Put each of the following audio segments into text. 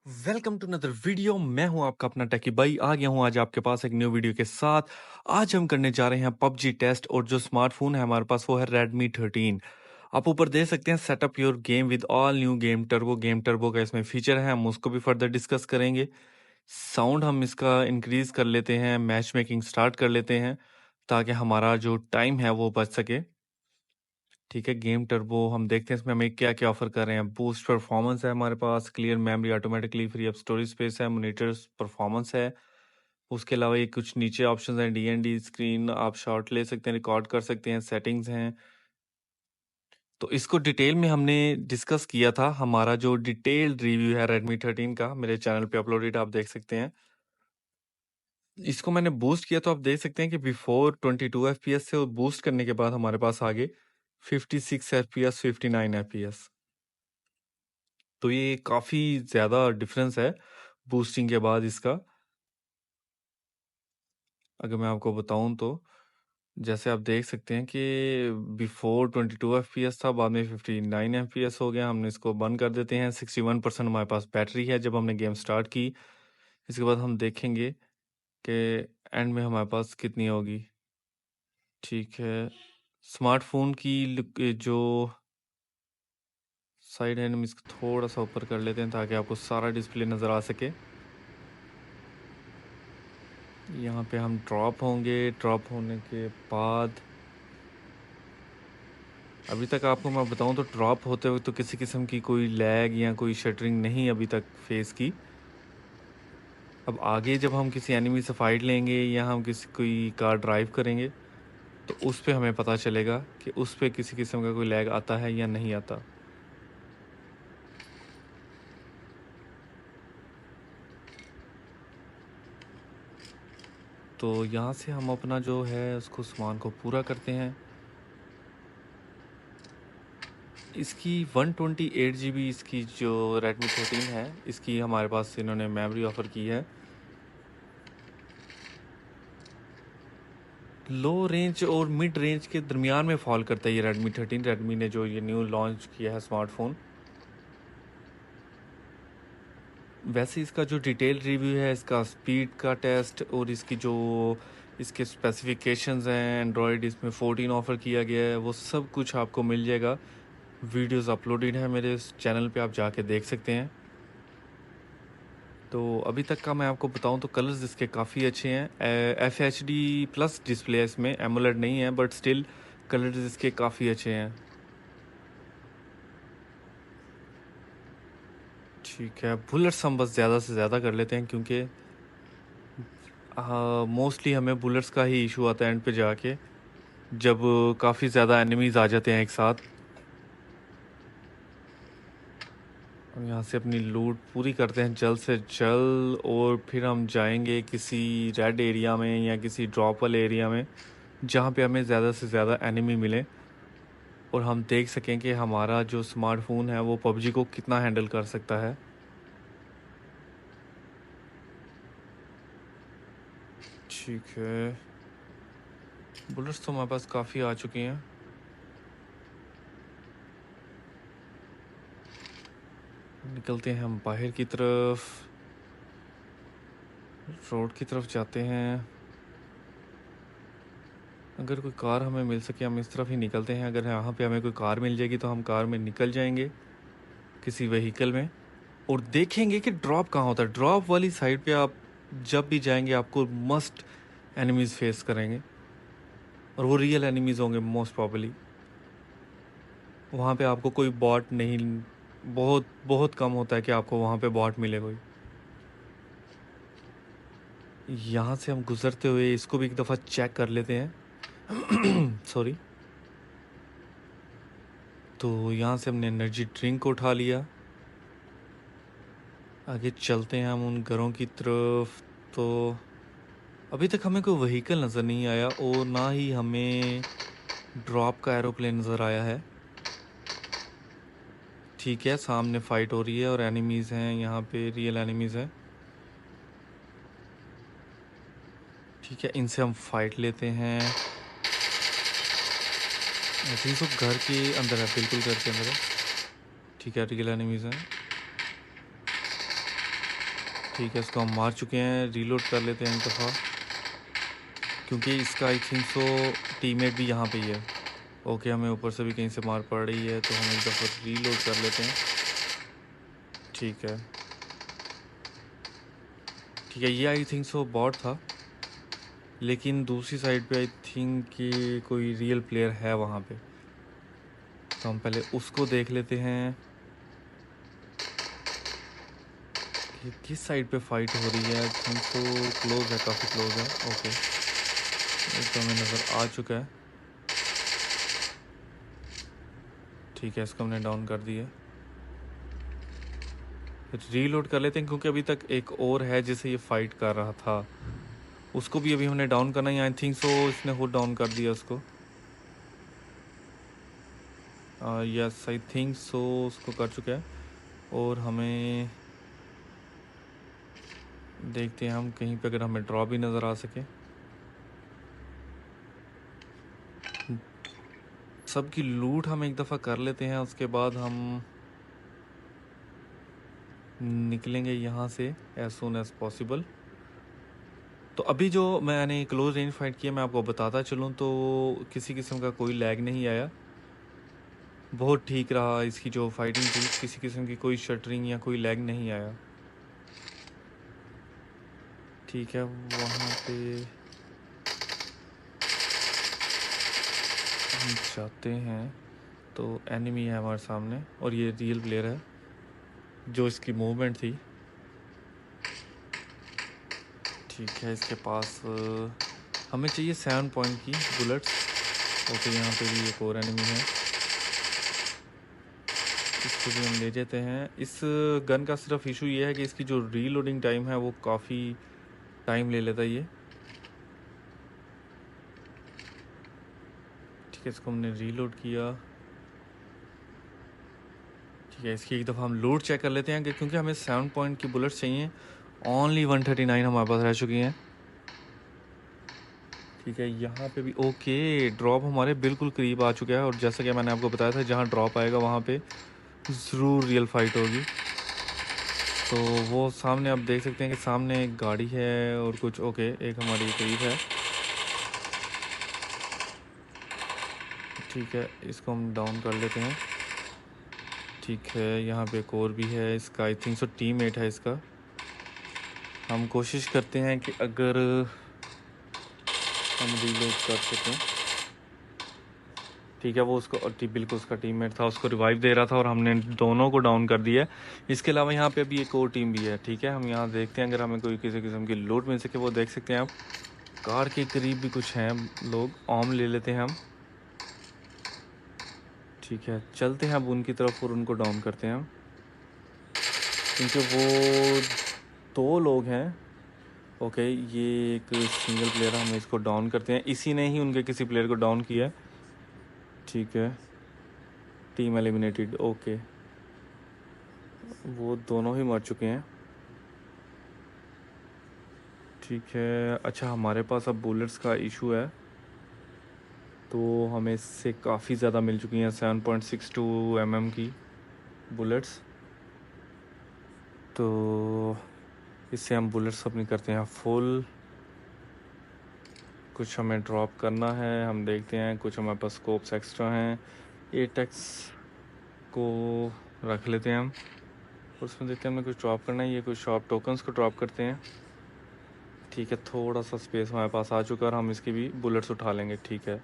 Welcome to another video. मैं हूं आपका अपना टेकी भाई। आ गया हूं आज आपके पास एक न्यू वीडियो के साथ। आज हम करने जा रहे हैं पबजी टेस्ट और जो स्मार्टफोन है हमारे पास वो है Redmi 13। आप ऊपर देख सकते हैं setup your game with all new game turbo का इसमें फीचर है। हम उसको भी फर्दर डिस्कस करेंगे। साउंड हम इसका इंक्रीज कर लेते हैं, मैच मेकिंग स्टार्ट कर लेते हैं ताकि हमारा जो टाइम है वो बच सके। ठीक है, गेम टर्बो हम देखते हैं इसमें हमें क्या क्या ऑफर कर रहे हैं। बूस्ट परफॉर्मेंस है हमारे पास, clear memory automatically, free up storage space है, मॉनिटर्स परफॉर्मेंस है। उसके अलावा ये कुछ नीचे ऑप्शंस हैं, डी स्क्रीन आप शॉट ले सकते हैं, रिकॉर्ड कर सकते हैं, सेटिंग्स हैं। तो इसको डिटेल में हमने डिस्कस किया था। हमारा जो डिटेल्ड रिव्यू है Redmi 13 का मेरे चैनल पे अपलोडेड, आप देख सकते हैं। इसको मैंने बूस्ट किया तो आप देख सकते हैं कि बिफोर 22 FPS से, और बूस्ट करने के बाद हमारे पास आगे 56 FPS, 59 FPS। तो ये काफ़ी ज़्यादा डिफरेंस है बूस्टिंग के बाद इसका। अगर मैं आपको बताऊं तो जैसे आप देख सकते हैं कि बिफोर 22 FPS था, बाद में 59 FPS हो गया। हमने इसको बंद कर देते हैं। 61% हमारे पास बैटरी है जब हमने गेम स्टार्ट की। इसके बाद हम देखेंगे कि एंड में हमारे पास कितनी होगी। ठीक है, स्मार्टफोन की जो साइड है हम इसको थोड़ा सा ऊपर कर लेते हैं ताकि आपको सारा डिस्प्ले नज़र आ सके। यहाँ पे हम ड्रॉप होंगे। ड्रॉप होने के बाद अभी तक आपको मैं बताऊं तो ड्रॉप होते हुए तो किसी किस्म की कोई लैग या कोई शटरिंग नहीं अभी तक फेस की। अब आगे जब हम किसी एनिमी से फाइट लेंगे या हम किसी कोई कार ड्राइव करेंगे तो उस पे हमें पता चलेगा कि उस पे किसी किस्म का कोई लैग आता है या नहीं आता। तो यहाँ से हम अपना जो है उसको सामान को पूरा करते हैं। इसकी 128 GB इसकी जो Redmi 13 है इसकी हमारे पास इन्होंने मेमोरी ऑफ़र की है। लो रेंज और मिड रेंज के दरमियान में फॉल करता है ये Redmi 13। Redmi ने जो ये न्यू लॉन्च किया है स्मार्टफोन। वैसे इसका जो डिटेल रिव्यू है, इसका स्पीड का टेस्ट और इसकी जो इसके स्पेसिफिकेशंस हैं, एंड्रॉयड इसमें 14 ऑफ़र किया गया है, वो सब कुछ आपको मिल जाएगा। वीडियोस अपलोडेड है मेरे इस चैनल पे, आप जाके देख सकते हैं। तो अभी तक का मैं आपको बताऊं तो कलर्स इसके काफ़ी अच्छे हैं। FHD प्लस डिस्प्ले है इसमें, एमोलेड नहीं है, बट स्टिल कलर्स इसके काफ़ी अच्छे हैं। ठीक है, बुलेट्स हम बस ज़्यादा से ज़्यादा कर लेते हैं क्योंकि मोस्टली हमें बुलेट्स का ही इशू आता है एंड पे जाके, जब काफ़ी ज़्यादा एनिमीज़ आ जाते हैं एक साथ। हम यहाँ से अपनी लूट पूरी करते हैं जल्द से जल्द और फिर हम जाएंगे किसी रेड एरिया में या किसी ड्रॉप वाले एरिया में जहाँ पे हमें ज़्यादा से ज़्यादा एनिमी मिले और हम देख सकें कि हमारा जो स्मार्टफोन है वो पबजी को कितना हैंडल कर सकता है। ठीक है, बुलेट्स तो हमारे पास काफ़ी आ चुकी हैं। निकलते हैं हम बाहर की तरफ, रोड की तरफ जाते हैं। अगर कोई कार हमें मिल सके हम इस तरफ ही निकलते हैं। अगर यहाँ पे हमें कोई कार मिल जाएगी तो हम कार में निकल जाएंगे किसी व्हीकल में और देखेंगे कि ड्रॉप कहाँ होता है। ड्रॉप वाली साइड पे आप जब भी जाएंगे आपको मस्ट एनिमीज़ फेस करेंगे और वो रियल एनिमीज़ होंगे मोस्ट प्रॉबली। वहाँ पे आपको कोई बॉट नहीं, बहुत बहुत कम होता है कि आपको वहाँ पे बॉट मिले कोई। यहाँ से हम गुजरते हुए इसको भी एक दफ़ा चेक कर लेते हैं। सॉरी। तो यहाँ से हमने एनर्जी ड्रिंक को उठा लिया। आगे चलते हैं हम उन घरों की तरफ। तो अभी तक हमें कोई व्हीकल नज़र नहीं आया और ना ही हमें ड्रॉप का एरोप्लेन नज़र आया है। ठीक है, सामने फाइट हो रही है और एनिमीज़ हैं यहाँ पे, रियल एनिमीज़ हैं। ठीक है, इनसे हम फाइट लेते हैं। आई थिंक तो घर के अंदर है, बिल्कुल घर के अंदर है। ठीक है, रियल एनिमीज़ हैं। ठीक है, इसको हम मार चुके हैं। रीलोड कर लेते हैं एक दफ़ा, क्योंकि इसका आई थिंक सो टीममेट भी यहाँ पे ही है। ओके, हमें ऊपर से भी कहीं से मार पड़ रही है, तो हम एक दफ़ा रीलोड कर लेते हैं। ठीक है, ठीक है, ये आई थिंक सो बॉट था, लेकिन दूसरी साइड पे आई थिंक कि कोई रियल प्लेयर है वहाँ पे, तो हम पहले उसको देख लेते हैं कि किस साइड पे फाइट हो रही है। आई थिंक सो क्लोज है, काफ़ी क्लोज है। ओके, एक तो हमें नज़र आ चुका है। ठीक है, इसको हमने डाउन कर दिया। रीलोड कर लेते हैं, क्योंकि अभी तक एक और है जिसे ये फाइट कर रहा था, उसको भी अभी हमने डाउन करना है। आई थिंक सो इसने खुद डाउन कर दिया उसको। यस, आई थिंक सो उसको कर चुका है। और हमें देखते हैं हम कहीं पे अगर हमें ड्रॉ भी नज़र आ सके। सबकी लूट हम एक दफ़ा कर लेते हैं, उसके बाद हम निकलेंगे यहाँ से एज सुन एज पॉसिबल। तो अभी जो मैंने क्लोज रेंज फाइट किया, मैं आपको बताता चलूँ तो किसी किस्म का कोई लैग नहीं आया, बहुत ठीक रहा। इसकी जो फाइटिंग थी, किसी किस्म की कोई शटरिंग या कोई लैग नहीं आया। ठीक है, वहाँ पे हम जाते हैं तो एनिमी है हमारे सामने, और ये रियल प्लेयर है जो इसकी मूवमेंट थी। ठीक है, इसके पास हमें चाहिए 7 पॉइंट की बुलेट्स। ओके, यहाँ पे भी एक और एनिमी है, इसको भी हम ले जाते हैं। इस गन का सिर्फ इशू ये है कि इसकी जो रीलोडिंग टाइम है वो काफ़ी टाइम ले लेता है ये। ठीक है, इसको हमने रीलोड किया। ठीक है, इसकी एक दफ़ा हम लूट चेक कर लेते हैं कि क्योंकि हमें 7 पॉइंट की बुलेट्स चाहिए। ओनली 139 हमारे पास रह चुकी हैं। ठीक है, यहाँ पे भी ओके, ड्रॉप हमारे बिल्कुल करीब आ चुका है, और जैसा कि मैंने आपको बताया था जहाँ ड्रॉप आएगा वहाँ पे ज़रूर रियल फाइट होगी। तो वो सामने आप देख सकते हैं कि सामने एक गाड़ी है और कुछ। ओके, एक हमारी करीब है। ठीक है, इसको हम डाउन कर लेते हैं। ठीक है, यहाँ पे एक और भी है, इसका आई थिंक सो टीममेट है इसका। हम कोशिश करते हैं कि अगर हम रीलोड कर सकें। ठीक है, वो उसको बिल्कुल उसका टीममेट था, उसको रिवाइव दे रहा था, और हमने दोनों को डाउन कर दिया है। इसके अलावा यहाँ पे अभी एक और टीम भी है। ठीक है, हम यहाँ देखते हैं अगर हमें कोई किसी किस्म की लूट मिल सके। वो देख सकते हैं आप, कार के करीब भी कुछ हैं लोग। ऑम ले लेते हैं हम। ठीक है, चलते हैं अब उनकी तरफ और उनको डाउन करते हैं हम, क्योंकि वो 2 लोग हैं। ओके, ये एक सिंगल प्लेयर है, हम इसको डाउन करते हैं। इसी ने ही उनके किसी प्लेयर को डाउन किया है। ठीक है, टीम एलिमिनेटेड। ओके, वो दोनों ही मर चुके हैं। ठीक है, अच्छा हमारे पास अब बुलेट्स का इशू है, तो हमें इससे काफ़ी ज़्यादा मिल चुकी हैं 7.62 mm की बुलेट्स। तो इससे हम बुलेट्स अपनी करते हैं फुल। कुछ हमें ड्रॉप करना है, हम देखते हैं। कुछ हमारे पास स्कोप्स एक्स्ट्रा हैं, 8x को रख लेते हैं हम, और उसमें देखते हैं हमें कुछ ड्रॉप करना है। ये कुछ शॉप टोकन्स को ड्रॉप करते हैं। ठीक है, थोड़ा सा स्पेस हमारे पास आ चुका है, और हम इसकी भी बुलेट्स उठा लेंगे। ठीक है,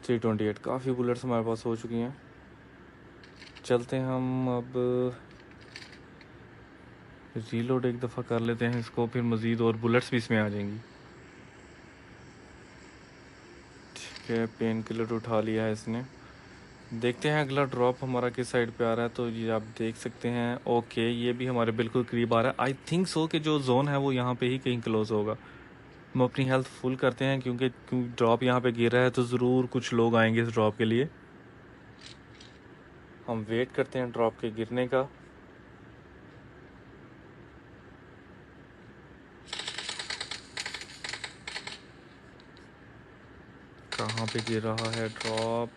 328, काफ़ी बुलेट्स हमारे पास हो चुकी हैं। चलते हैं हम अब रीलोड एक दफ़ा कर लेते हैं इसको, फिर मज़ीद और बुलेट्स भी इसमें आ जाएंगी। ठीक है, पेन किलर उठा लिया है इसने। देखते हैं अगला ड्रॉप हमारा किस साइड पे आ रहा है। तो ये आप देख सकते हैं। ओके, ये भी हमारे बिल्कुल करीब आ रहा है। आई थिंक सो कि जो जोन है वो यहाँ पे ही कहीं क्लोज होगा। हम अपनी हेल्थ फुल करते हैं, क्योंकि ड्रॉप यहाँ पे गिर रहा है, तो ज़रूर कुछ लोग आएंगे इस ड्रॉप के लिए। हम वेट करते हैं ड्रॉप के गिरने का। कहाँ पे गिर रहा है ड्रॉप?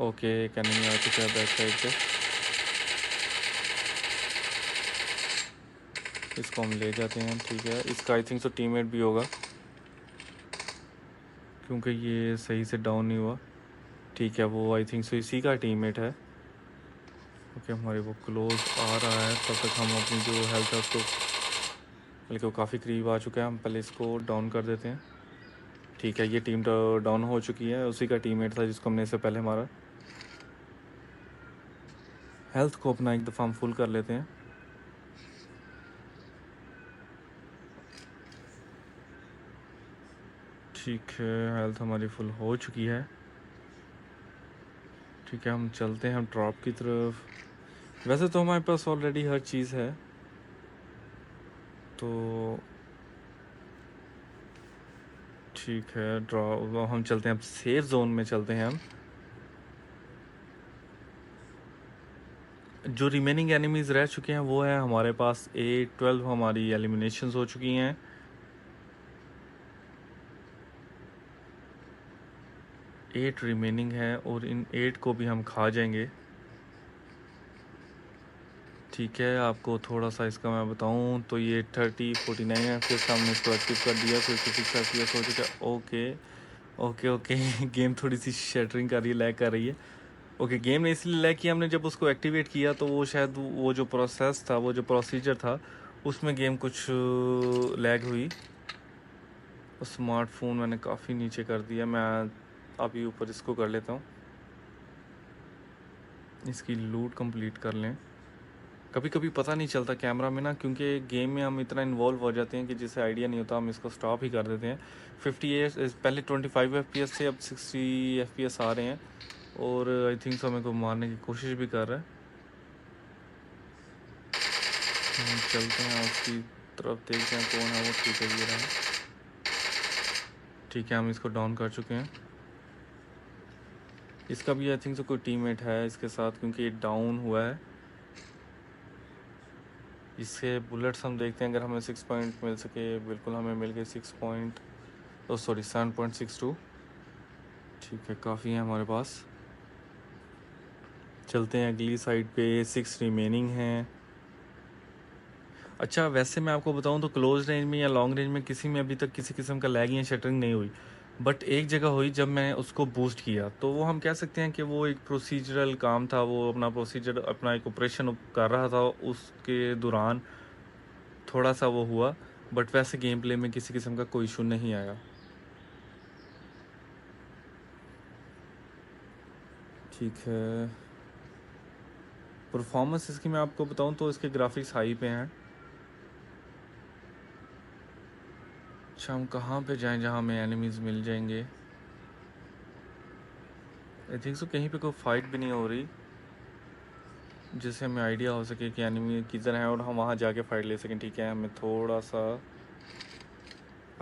ओके, एक एनिमी आ चुका है बैक साइड पे। इसको हम ले जाते हैं, ठीक है। इसका आई थिंक सो टीममेट भी होगा, क्योंकि ये सही से डाउन नहीं हुआ, ठीक है। वो आई थिंक सो इसी का टीममेट है। ओके, हमारे वो क्लोज आ रहा है, तब तक हम अपनी जो हेल्थ है उसको, बल्कि वो काफ़ी करीब आ चुका है, हम पहले इसको डाउन कर देते हैं, ठीक है। ये टीम डाउन हो चुकी है, उसी का टीममेट था जिसको हमने इससे पहले मारा। हेल्थ को अपना एक दफ़ा हम फुल कर लेते हैं, ठीक है। हेल्थ हमारी फुल हो चुकी है, ठीक है। हम चलते हैं हम ड्रॉप की तरफ। वैसे तो हमारे पास ऑलरेडी हर चीज़ है, तो ठीक है। ड्रॉप हम चलते हैं, अब सेफ जोन में चलते हैं हम। जो रिमेनिंग एनिमीज़ रह चुके हैं वो है हमारे पास 8-12 हमारी एलिमिनेशंस हो चुकी हैं। 8 रिमेनिंग है और इन 8 को भी हम खा जाएंगे, ठीक है। आपको थोड़ा सा इसका मैं बताऊं तो ये 30-49 है, फिर हमने इसको एक्टिव कर दिया, 56 FPS हो चुका है। ओके ओके ओके गेम थोड़ी सी शटरिंग कर रही है, लैग कर रही है। ओके, गेम ने इसलिए लैग किया, हमने जब उसको एक्टिवेट किया तो वो शायद वो जो प्रोसेस था, वो जो प्रोसीजर था, उसमें गेम कुछ लैग हुई। स्मार्टफोन मैंने काफ़ी नीचे कर दिया, मैं अभी ऊपर इसको कर लेता हूँ, इसकी लूट कंप्लीट कर लें। कभी कभी पता नहीं चलता कैमरा में ना, क्योंकि गेम में हम इतना इन्वॉल्व हो जाते हैं कि जिससे आइडिया नहीं होता, हम इसको स्टॉप ही कर देते हैं। 58 पहले 25 FPS थे, अब 60 FPS आ रहे हैं, और आई थिंक सो हमें को मारने की कोशिश भी कर रहा है। हम चलते हैं उसकी तरफ, देखते हैं कौन है वो, ठीक है ये रहा, ठीक है। हम इसको डाउन कर चुके हैं। इसका भी आई थिंक सो कोई टीममेट है इसके साथ, क्योंकि ये डाउन हुआ है। इससे बुलेट्स हम देखते हैं, अगर हमें 6 पॉइंट मिल सके। बिल्कुल हमें मिल गए 6 पॉइंट, ओ सॉरी 7.62, ठीक है, काफ़ी है हमारे पास। चलते हैं अगली साइड पे, 6 रिमेनिंग हैं। अच्छा, वैसे मैं आपको बताऊं तो क्लोज रेंज में या लॉन्ग रेंज में किसी में अभी तक किसी किस्म का लैग या शटरिंग नहीं हुई, बट एक जगह हुई जब मैंने उसको बूस्ट किया, तो वो हम कह सकते हैं कि वो एक प्रोसीजरल काम था, वो अपना प्रोसीजर, अपना एक ऑपरेशन कर रहा था, उसके दौरान थोड़ा सा वो हुआ, बट वैसे गेम प्ले में किसी किस्म का कोई इशू नहीं आया, ठीक है। परफॉर्मेंस इसकी मैं आपको बताऊं तो इसके ग्राफिक्स हाई पे हैं। अच्छा, हम कहाँ पे जाएं जहाँ हमें एनिमीज़ मिल जाएंगे। आई थिंक सो कहीं पे कोई फाइट भी नहीं हो रही, जिससे हमें आइडिया हो सके कि एनिमी किधर है और हम वहाँ जाके फाइट ले सकें, ठीक है। हमें थोड़ा सा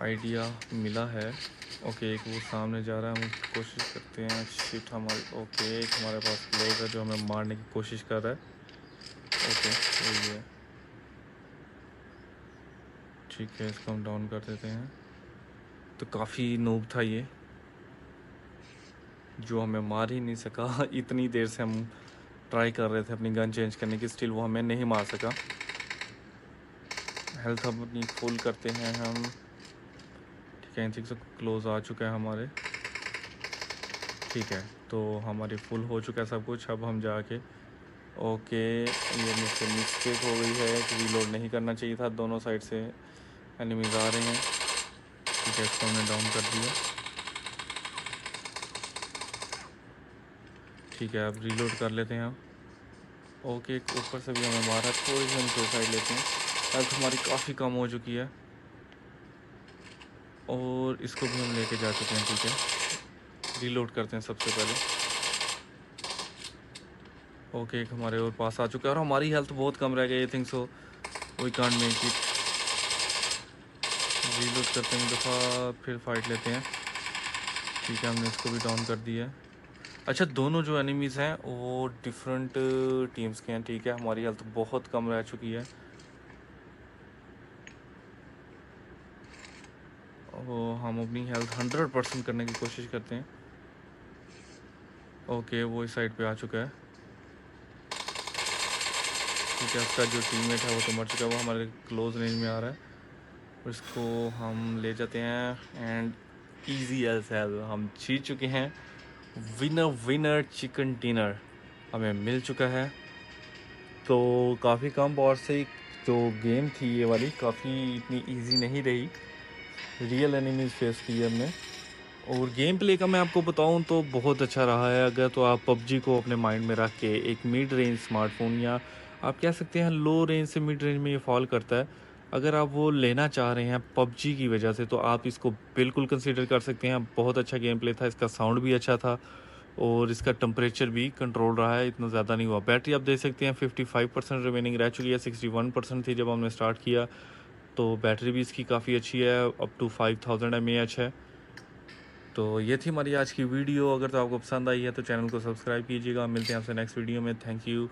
आइडिया मिला है। ओके, एक वो सामने जा रहा है, हम कोशिश करते हैं। शिट, हमारी ओके, एक हमारे पास लोग है जो हमें मारने की कोशिश कर रहा है। ओके, वही है, ठीक है। इसको हम डाउन कर देते हैं। तो काफ़ी नूब था ये, जो हमें मार ही नहीं सका इतनी देर से हम ट्राई कर रहे थे अपनी गन चेंज करने की, स्टिल वो हमें नहीं मार सका। हेल्थ हम अपनी फुल करते हैं हम, ठीक है। ठीक से क्लोज आ चुका है हमारे, ठीक है। तो हमारी फुल हो चुका है सब कुछ। अब हम जाके, ओके, ये मुझसे मिस्टेक हो गई है कि रीलोड नहीं करना चाहिए था, दोनों साइड से एनिमीज आ रहे हैं, ठीक है। इसको हमने डाउन कर दिया, ठीक है। अब रीलोड कर लेते हैं हम। ओके, ऊपर से भी हमें मारा, थोड़ी सी हम सुसाइड लेते हैं। हेल्थ हमारी काफ़ी कम हो चुकी है, और इसको भी हम लेके जा चुके हैं, ठीक है। रीलोड करते हैं सबसे पहले। ओके, एक हमारे और पास आ चुका है, और हमारी हेल्थ बहुत कम रह गई, I think so we can't make it. Reload करते हैं एक दफ़ा, फिर फाइट लेते हैं, ठीक है। हमने इसको भी डाउन कर दिया है। अच्छा, दोनों जो एनिमीज़ हैं वो डिफरेंट टीम्स के हैं, ठीक है। हमारी हेल्थ बहुत कम रह चुकी है, वो हम अपनी हेल्थ 100% करने की कोशिश करते हैं। ओके, वो इस साइड पे आ चुका है, ठीक है, उसका जो टीममेट है वो तो मर चुका है, वो हमारे क्लोज रेंज में आ रहा है। और इसको हम ले जाते हैं एंड ईजी एज हेल हम जीत चुके हैं। विनर विनर चिकन डिनर हमें मिल चुका है। तो काफ़ी कम पावर से जो गेम थी ये वाली काफ़ी इतनी इजी नहीं रही, रियल एनिमीज फेस की हमने। और गेम प्ले का मैं आपको बताऊं तो बहुत अच्छा रहा है। अगर तो आप पबजी को अपने माइंड में रख के एक मिड रेंज स्मार्टफोन, या आप कह सकते हैं लो रेंज से मिड रेंज में ये फॉल करता है, अगर आप वो लेना चाह रहे हैं पबजी की वजह से, तो आप इसको बिल्कुल कंसीडर कर सकते हैं। बहुत अच्छा गेम प्ले था, इसका साउंड भी अच्छा था और इसका टेम्परेचर भी कंट्रोल रहा है, इतना ज़्यादा नहीं हुआ। बैटरी आप देख सकते हैं 55% रिमेनिंग रह चुकी है, 61% थी जब हमने स्टार्ट किया। तो बैटरी भी इसकी काफ़ी अच्छी है, अप टू 5000 mAh है। तो ये थी हमारी आज की वीडियो। अगर तो आपको पसंद आई है तो चैनल को सब्सक्राइब कीजिएगा। मिलते हैं आपसे नेक्स्ट वीडियो में। Thank you.